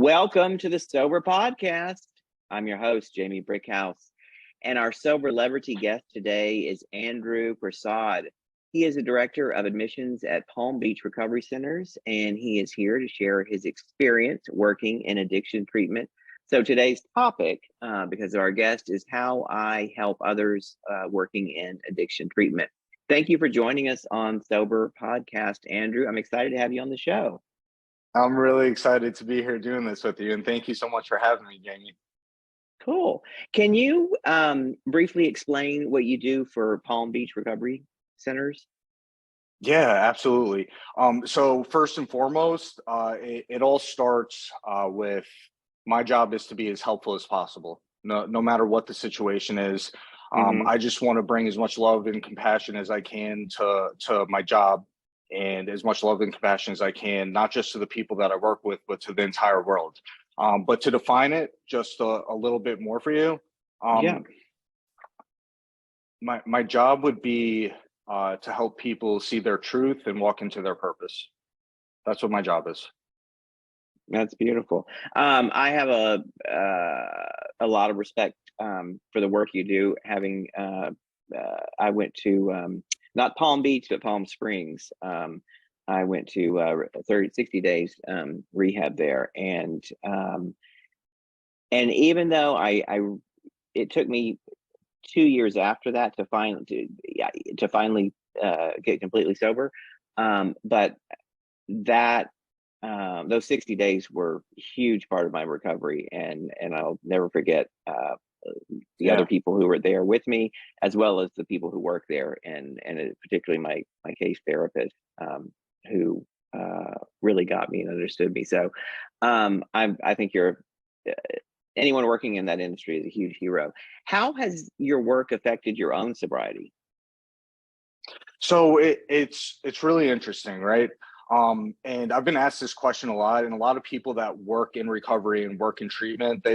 Welcome to the Sober Podcast. I'm your host, Jamie Brickhouse, and our Soberlebrity guest today is Andrew Persaud. He is the director of admissions at Palm Beach Recovery Centers, and he is here to share his experience working in addiction treatment. So today's topic, because our guest, is how I help others working in addiction treatment. Thank you for joining us on Sober Podcast, Andrew. I'm excited to have you on the show. I'm really excited to be here doing this with you, and thank you so much for having me, Jamie. Cool. Can you briefly explain what you do for Palm Beach Recovery Centers? Yeah, absolutely. So first and foremost, it all starts with my job is to be as helpful as possible, no matter what the situation is. I just want to bring as much love and compassion as I can to my job, and as much love and compassion as I can, not just to the people that I work with, but to the entire world. But to define it just a little bit more for you, my job would be to help people see their truth and walk into their purpose. That's what my job is. That's beautiful. I have a lot of respect for the work you do. Having I went to not Palm Beach, but Palm Springs. I went to 60 days rehab there, and even though it took me 2 years after that to finally get completely sober, but that those 60 days were a huge part of my recovery, and I'll never forget the other people who were there with me, as well as the people who work there, and particularly my case therapist, who really got me and understood me. So I think anyone working in that industry is a huge hero. How has your work affected your own sobriety? So it's really interesting, right? And I've been asked this question a lot, and a lot of people that work in recovery and work in treatment,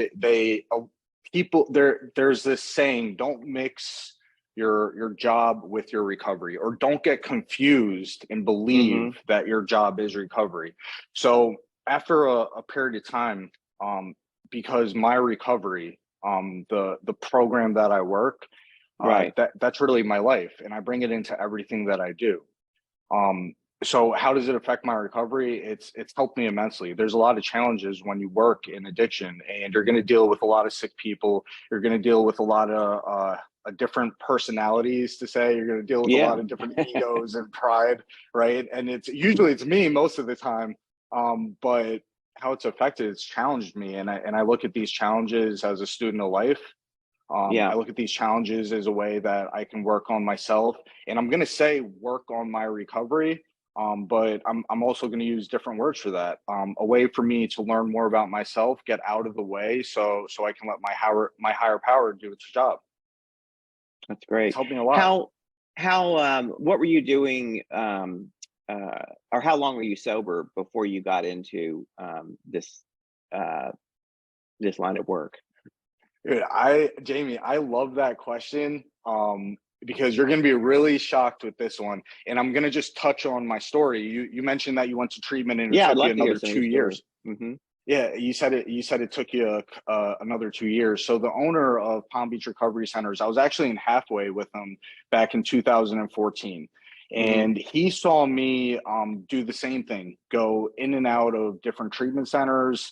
there's this saying, don't mix your job with your recovery, or don't get confused and believe that your job is recovery. So after a period of time, because my recovery, the program that I work, that's really my life, and I bring it into everything that I do. So how does it affect my recovery? It's helped me immensely. There's a lot of challenges when you work in addiction, and you're going to deal with a lot of sick people. You're going to deal with a lot of different personalities, to say. You're going to deal with a lot of different egos and pride, right? And it's usually me most of the time. But how it's affected, it's challenged me, and I look at these challenges as a student of life. I look at these challenges as a way that I can work on myself, and I'm going to say work on my recovery. But I'm also going to use different words for that. A way for me to learn more about myself, get out of the way, so I can let my higher power do its job. That's great. It's helped me a lot. How what were you doing, or how long were you sober before you got into this line of work? Dude, Jamie, I love that question. Because you're going to be really shocked with this one, and I'm going to just touch on my story. You mentioned that you went to treatment, and it took you another 2 years. Yeah, you said it took you another 2 years. So the owner of Palm Beach Recovery Centers, I was actually in halfway with him back in 2014, and he saw me do the same thing, go in and out of different treatment centers,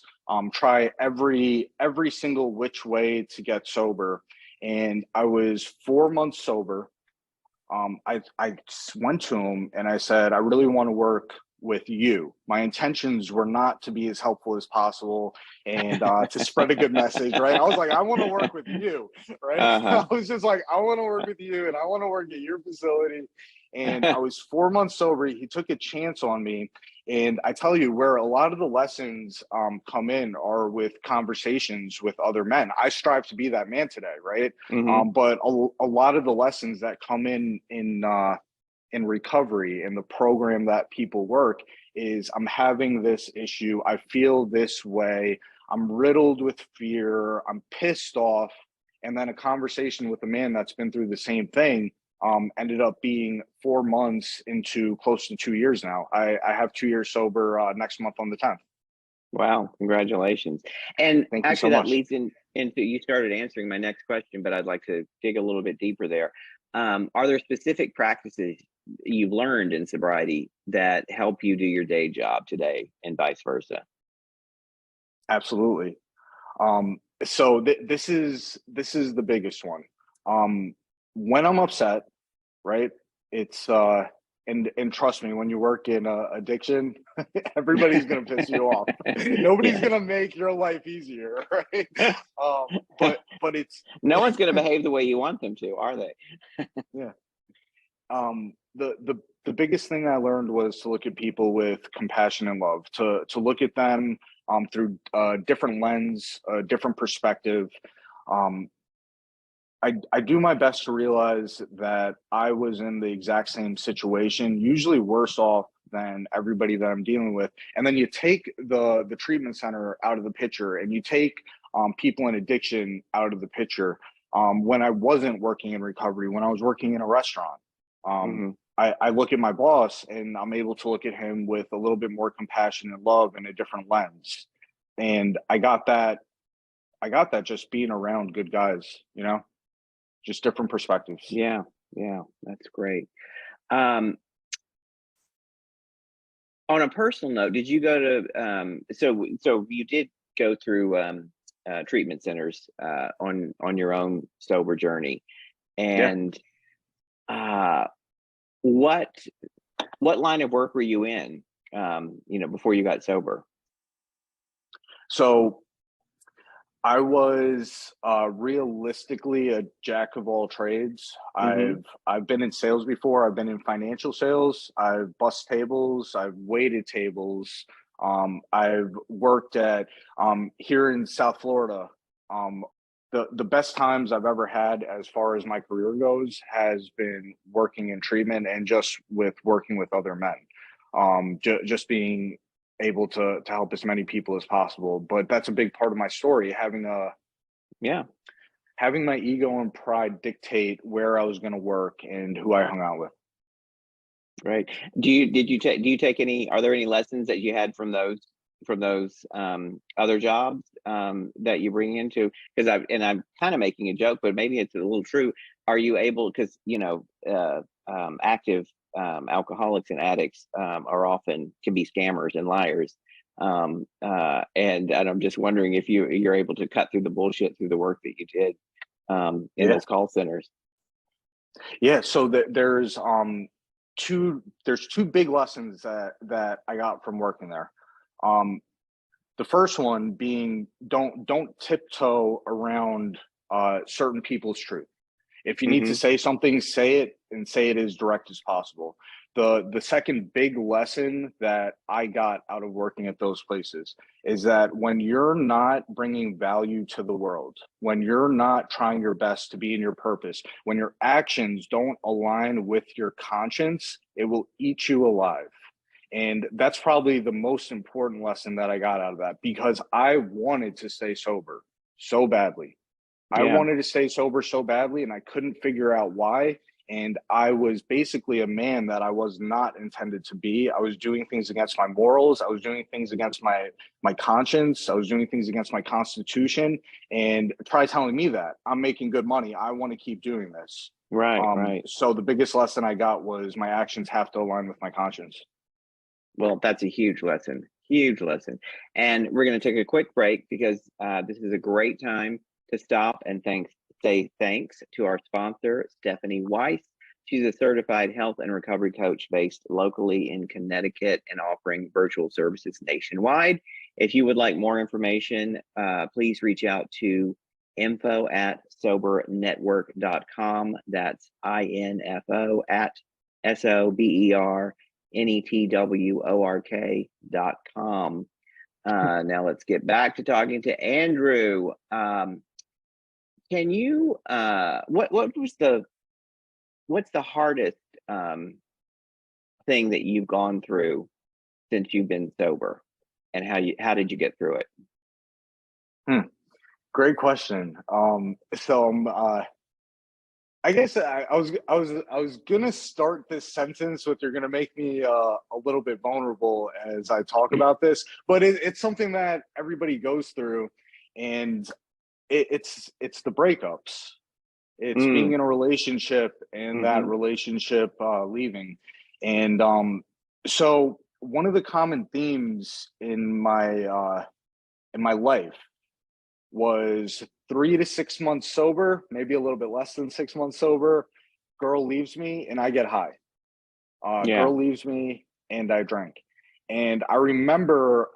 try every single which way to get sober. And I was 4 months sober. I went to him and I said, I really want to work with you. My intentions were not to be as helpful as possible and to spread a good message, right? I was like, I want to work with you, right? I was just like, I want to work with you, and I want to work at your facility. And I was 4 months sober. He took a chance on me. And I tell you, where a lot of the lessons come in are with conversations with other men. I strive to be that man today, right? But a lot of the lessons that come in recovery, in the program that people work, is I'm having this issue. I feel this way. I'm riddled with fear. I'm pissed off. And then a conversation with a man that's been through the same thing ended up being 4 months into close to 2 years now. I have 2 years sober next month on the 10th. Wow, congratulations. And Thank you so actually that much. leads into, you started answering my next question, but I'd like to dig a little bit deeper there. Are there specific practices you've learned in sobriety that help you do your day job today and vice versa? Absolutely. So this is the biggest one. When I'm upset, right? It's and trust me, when you work in addiction, everybody's gonna piss you off. Nobody's Yes. gonna make your life easier, right? But it's No one's going to behave the way you want them to, are they? yeah. The biggest thing I learned was to look at people with compassion and love, to look at them through a different lens, a different perspective. Um, I do my best to realize that I was in the exact same situation, usually worse off than everybody that I'm dealing with. And then you take the treatment center out of the picture, and you take people in addiction out of the picture. When I wasn't working in recovery, when I was working in a restaurant, um, Hmm. I look at my boss and I'm able to look at him with a little bit more compassion and love and a different lens. And I got that just being around good guys, just different perspectives. Yeah, yeah, that's great. Um, on a personal note, did you go to so you did go through treatment centers on your own sober journey, Yeah. and uh, what what line of work were you in, before you got sober? So I was realistically a jack of all trades. Mm-hmm. I've been in sales before. I've been in financial sales. I've bussed tables. I've waited tables. I've worked at here in South Florida. Um, the best times I've ever had as far as my career goes has been working in treatment and just with working with other men. Just being able to help as many people as possible. But that's a big part of my story, Yeah, having my ego and pride dictate where I was going to work and who I hung out with. right. Do you take any? Are there any lessons that you had from those other jobs that you bring into? Because I'm kind of making a joke, but maybe it's a little true. Are you able? Because active alcoholics and addicts are often can be scammers and liars. And I'm just wondering if you're able to cut through the bullshit through the work that you did in Yeah, those call centers. yeah. So there's two big lessons that I got from working there. Um, the first one being don't tiptoe around certain people's truth. If you need to Hmm. say something, say it and say it as direct as possible. The second big lesson that I got out of working at those places is that when you're not bringing value to the world, when you're not trying your best to be in your purpose, when your actions don't align with your conscience, it will eat you alive. And that's probably the most important lesson that I got out of that, because I wanted to stay sober so badly. I Yeah. wanted to stay sober so badly, and I couldn't figure out why. And I was basically a man that I was not intended to be. I was doing things against my morals. I was doing things against my conscience. I was doing things against my constitution. And try telling me that I'm making good money. I want to keep doing this. Right. Right. So the biggest lesson I got was my actions have to align with my conscience. Well, that's a huge lesson. Huge lesson. And we're going to take a quick break because this is a great time to stop and say thanks to our sponsor, Stephanie Weiss. She's a certified health and recovery coach based locally in Connecticut and offering virtual services nationwide. If you would like more information, please reach out to info@sobernetwork.com. That's info at SOBERNETWORK.com. Now let's get back to talking to Andrew. Can you what's the hardest thing that you've gone through since you've been sober, and how did you get through it? Hmm. Great question. So I guess I was gonna start this sentence with you're gonna make me a little bit vulnerable as I talk about this, but it's something that everybody goes through, and it's the breakups. It's being Mm, in a relationship and that mm-hmm, relationship leaving, and so one of the common themes in my life was 3 to 6 months sober, maybe a little bit less than 6 months sober. Girl leaves me and I get high. yeah, Girl leaves me and I drank. And I remember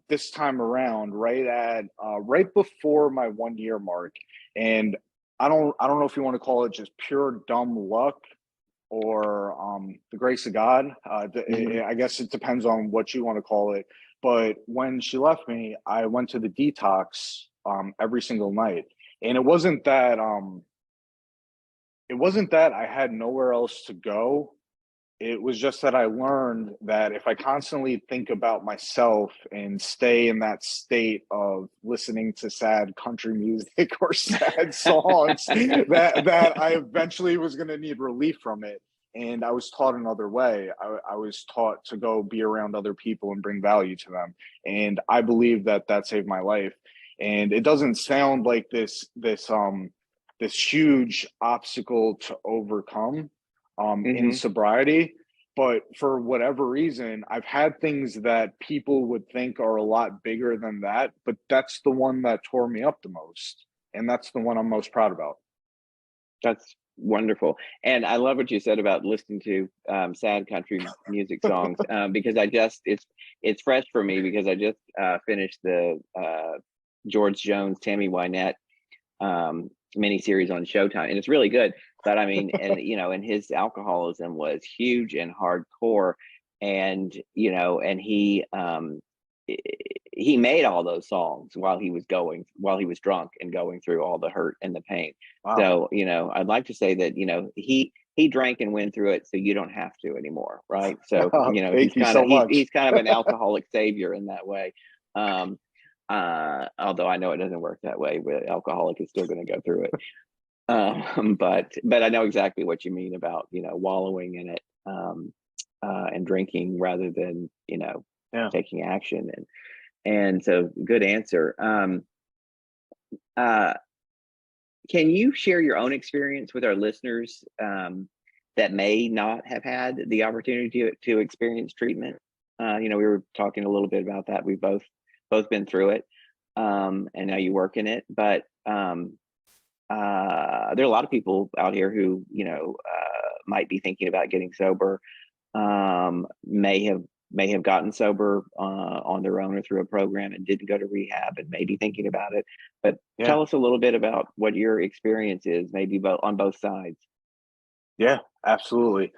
this time around, right before my 1 year mark, and I don't know if you want to call it just pure dumb luck or the grace of God. mm-hmm, I guess it depends on what you want to call it. But when she left me, I went to the detox every single night, and it wasn't that I had nowhere else to go. It was just that I learned that if I constantly think about myself and stay in that state of listening to sad country music or sad songs, that I eventually was going to need relief from it. And I was taught another way. I was taught to go be around other people and bring value to them. And I believe that that saved my life. And it doesn't sound like this huge obstacle to overcome in mm-hmm. sobriety. But for whatever reason, I've had things that people would think are a lot bigger than that, but that's the one that tore me up the most. And that's the one I'm most proud about. That's wonderful. And I love what you said about listening to sad country music songs, because it's fresh for me because I just finished the George Jones, Tammy Wynette miniseries on Showtime, and it's really good. But I mean, and and his alcoholism was huge and hardcore, and and he made all those songs while he was drunk and going through all the hurt and the pain. Wow. So I'd like to say that he drank and went through it so you don't have to anymore, right? So Thank you so much. he's kind of an alcoholic savior in that way. um Although I know it doesn't work that way, but alcoholic is still going to go through it. But I know exactly what you mean about wallowing in it, and drinking rather than Yeah. taking action. And so good answer. Uh can you share your own experience with our listeners, that may not have had the opportunity to experience treatment? We were talking a little bit about that. We've both been through it, and now you work in it. But there are a lot of people out here who might be thinking about getting sober, may have gotten sober on their own or through a program and didn't go to rehab and may be thinking about it. But Yeah. tell us a little bit about what your experience is, maybe on both sides. Yeah, absolutely.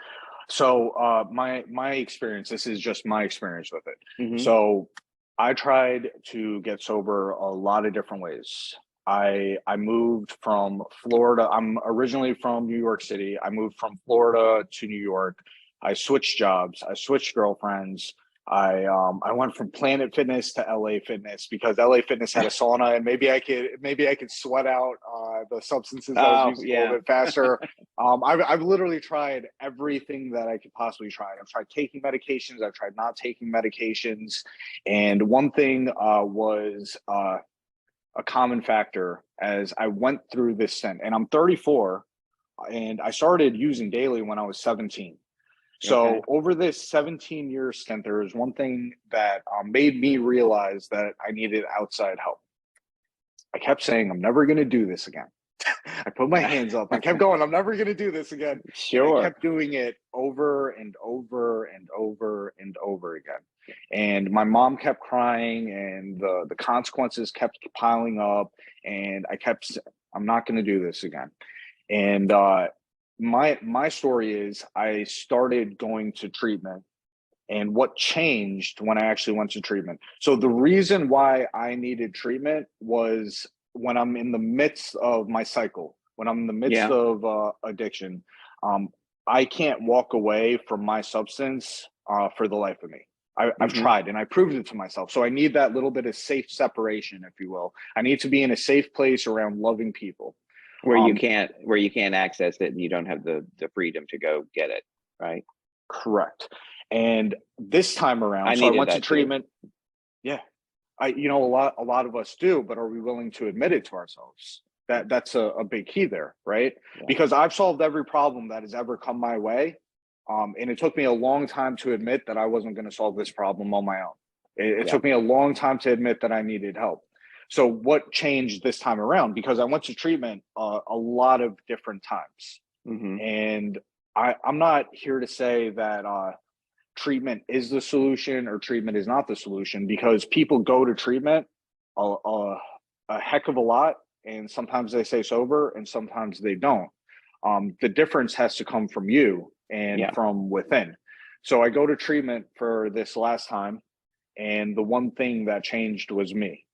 So my experience, this is just my experience with it. Hmm. So I tried to get sober a lot of different ways. I moved from Florida. I'm originally from New York City. I moved from Florida to New York. I switched jobs. I switched girlfriends. I went from Planet Fitness to LA Fitness because LA Fitness had a sauna, and maybe I could sweat out the substances I was Oh using a little yeah. bit faster. I've literally tried everything that I could possibly try. I've tried taking medications. I've tried not taking medications, and one thing was a common factor as I went through this stint. And I'm 34, and I started using daily when I was 17. So Okay. over this 17-year stint, there was one thing that made me realize that I needed outside help. I kept saying, I'm never going to do this again. I put my hands up. I kept going, I'm never going to do this again. And I Sure. kept doing it over and over and over and over again. And my mom kept crying, and the consequences kept piling up. And I'm not going to do this again. And my story is I started going to treatment, and what changed when I actually went to treatment. So the reason why I needed treatment was when I'm in the midst of my cycle, when I'm in the midst Yeah. of addiction, um, I can't walk away from my substance for the life of me. I've Hmm. tried and I proved it to myself. So I need that little bit of safe separation, if you will. I need to be in a safe place around loving people. Where you can't access it and you don't have the freedom to go get it, right? Correct. And this time around, I went to treatment. Too. Yeah. A lot of us do, but are we willing to admit it to ourselves? That's a big key there, right? Yeah. Because I've solved every problem that has ever come my way. And it took me a long time to admit that I wasn't going to solve this problem on my own. It took me a long time to admit that I needed help. So what changed this time around? Because I went to treatment a lot of different times. Mm-hmm. And I'm not here to say that treatment is the solution or treatment is not the solution, because people go to treatment a heck of a lot, and sometimes they stay sober and sometimes they don't. The difference has to come from you and from within. So I go to treatment for this last time, and the one thing that changed was me.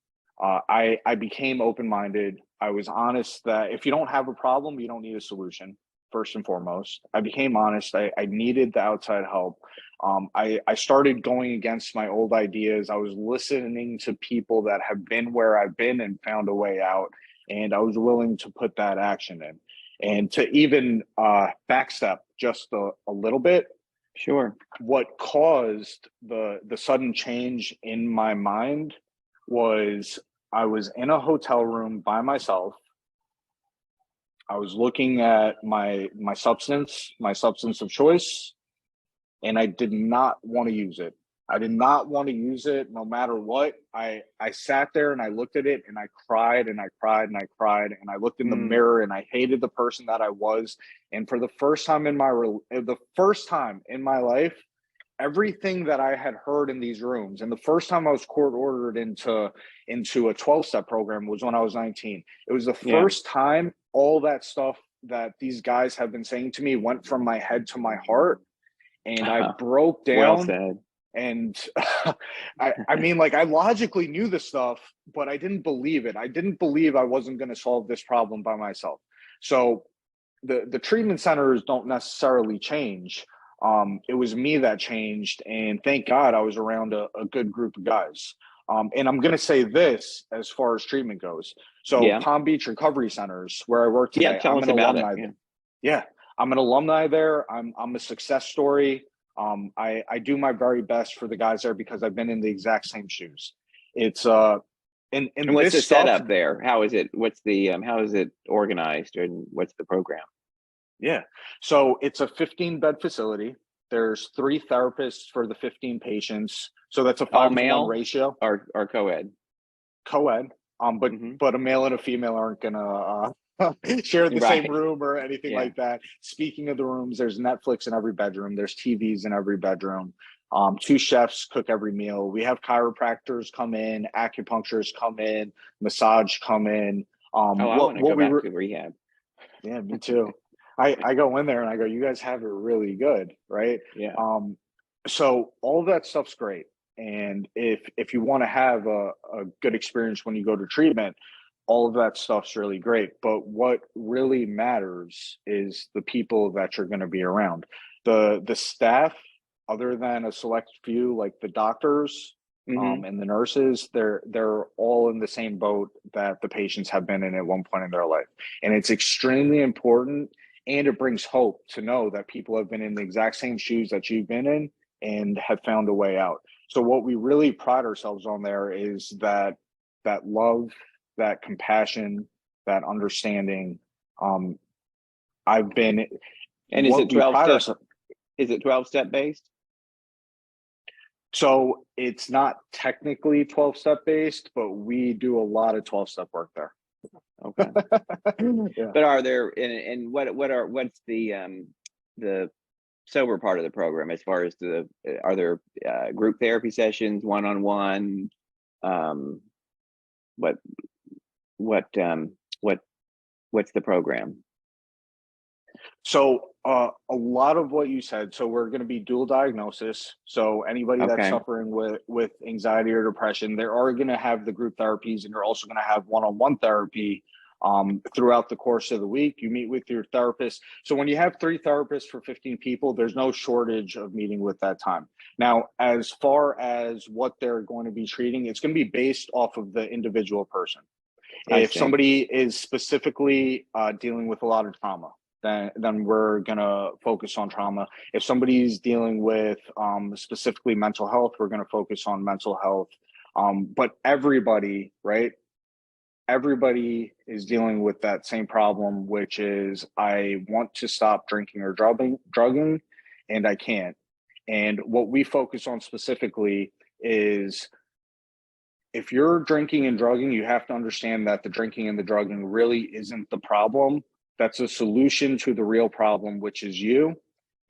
I became open-minded. I was honest that if you don't have a problem, you don't need a solution, first and foremost. I became honest. I needed the outside help. I started going against my old ideas. I was listening to people that have been where I've been and found a way out. And I was willing to put that action in. And to even backstep just a little bit. Sure. What caused the sudden change in my mind was I was in a hotel room by myself. I was looking at my substance of choice, and I did not want to use it. I did not want to use it no matter what. I sat there and I looked at it and I cried and I cried and I cried, and I looked in the mirror and I hated the person that I was. And for the first time in my life, everything that I had heard in these rooms, and the first time I was court ordered into a 12-step program was when I was 19. It was the first time all that stuff that these guys have been saying to me went from my head to my heart, and I broke down. Well said. And I mean, like, I logically knew this stuff, but I didn't believe it. I didn't believe I wasn't going to solve this problem by myself. So the treatment centers don't necessarily change. It was me that changed, and thank God I was around a good group of guys. And I'm going to say this as far as treatment goes. So Palm Beach Recovery Centers, where I work today, tell us about it. I'm an alumni there. I'm a success story. I do my very best for the guys there because I've been in the exact same shoes. It's and what's the setup there? How is it? What's the how is it organized, and what's the program? Yeah, so it's a 15-bed facility. There's 3 therapists for the 15 patients, so that's a 5-to-1 ratio. Or co-ed. Co-ed, but a male and a female aren't gonna share the same room or anything like that. Speaking of the rooms, there's Netflix in every bedroom. There's TVs in every bedroom. 2 chefs cook every meal. We have chiropractors come in, acupuncturists come in, massage come in. I want to go back to rehab. Yeah, me too. I go in there and I go, you guys have it really good, right? Yeah. So all that stuff's great. And if you want to have a good experience when you go to treatment, all of that stuff's really great. But what really matters is the people that you're going to be around. The staff, other than a select few, like the doctors and the nurses, they're all in the same boat that the patients have been in at one point in their life. And it's extremely important, and it brings hope to know that people have been in the exact same shoes that you've been in and have found a way out. So what we really pride ourselves on there is that love, that compassion, that understanding. I've been. And is it 12 step? Is it 12-step based? So it's not technically 12-step based, but we do a lot of 12-step work there. Okay. But are there, and what's the sober part of the program as far as are there group therapy sessions, one-on-one? What's the program? So a lot of what you said, so we're going to be dual diagnosis. So anybody that's suffering with anxiety or depression, they are going to have the group therapies, and you're also going to have one-on-one therapy throughout the course of the week. You meet with your therapist. So when you have 3 therapists for 15 people, there's no shortage of meeting with that time. Now, as far as what they're going to be treating, it's going to be based off of the individual person. If somebody is specifically dealing with a lot of trauma, then we're gonna focus on trauma. If somebody's dealing with specifically mental health, we're gonna focus on mental health. But everybody, right? Everybody is dealing with that same problem, which is I want to stop drinking or drugging, and I can't. And what we focus on specifically is if you're drinking and drugging, you have to understand that the drinking and the drugging really isn't the problem. That's a solution to the real problem, which is you.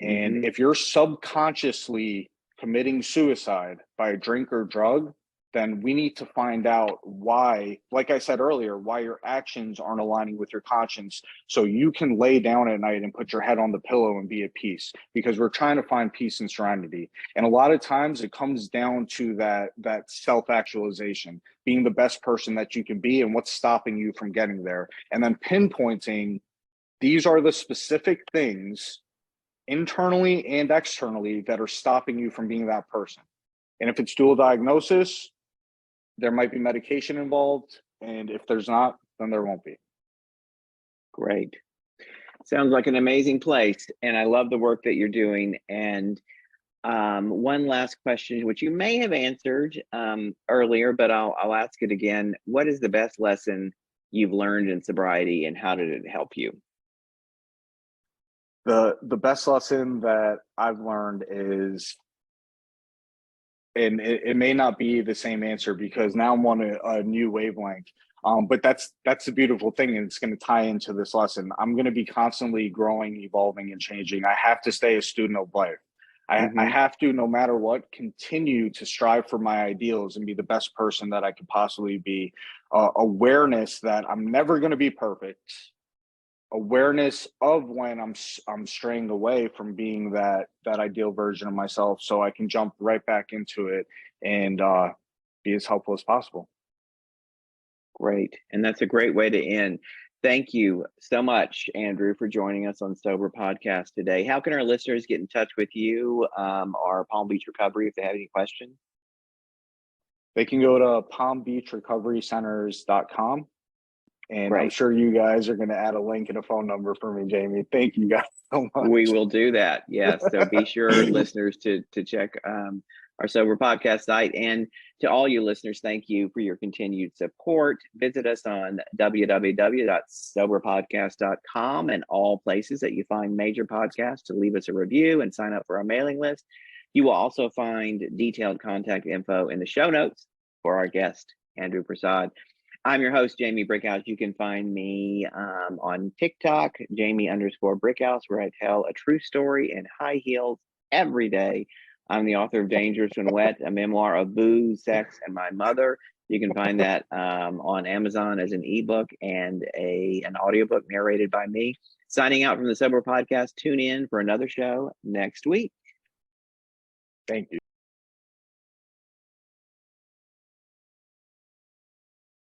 And if you're subconsciously committing suicide by a drink or drug, then we need to find out why, like I said earlier, why your actions aren't aligning with your conscience, so you can lay down at night and put your head on the pillow and be at peace, because we're trying to find peace and serenity. And a lot of times it comes down to that self-actualization, being the best person that you can be and what's stopping you from getting there. And then pinpointing, these are the specific things internally and externally that are stopping you from being that person. And if it's dual diagnosis, there might be medication involved. And if there's not, then there won't be. Great. Sounds like an amazing place. And I love the work that you're doing. And one last question, which you may have answered earlier, but I'll ask it again. What is the best lesson you've learned in sobriety, and how did it help you? The best lesson that I've learned is, and it may not be the same answer because now I'm on a new wavelength, but that's the beautiful thing, and it's going to tie into this lesson. I'm going to be constantly growing, evolving, and changing. I have to stay a student of life. I have to, no matter what, continue to strive for my ideals and be the best person that I could possibly be. Awareness that I'm never going to be perfect. Awareness of when I'm straying away from being that ideal version of myself, so I can jump right back into it and be as helpful as possible. Great. And that's a great way to end. Thank you so much, Andrew, for joining us on Sober Podcast today. How can our listeners get in touch with you or Palm Beach Recovery if they have any questions? They can go to palmbeachrecoverycenters.com. And great. I'm sure you guys are going to add a link and a phone number for me, Jamie. Thank you guys so much. We will do that. Yes. So be sure, listeners, to check our Sober Podcast site. And to all you listeners, thank you for your continued support. Visit us on www.soberpodcast.com and all places that you find major podcasts to leave us a review and sign up for our mailing list. You will also find detailed contact info in the show notes for our guest, Andrew Persaud. I'm your host, Jamie Brickhouse. You can find me on TikTok, Jamie_Brickhouse, where I tell a true story in high heels every day. I'm the author of Dangerous When Wet, a memoir of booze, sex, and my mother. You can find that on Amazon as an ebook and an audiobook narrated by me. Signing out from the Sober Podcast. Tune in for another show next week. Thank you.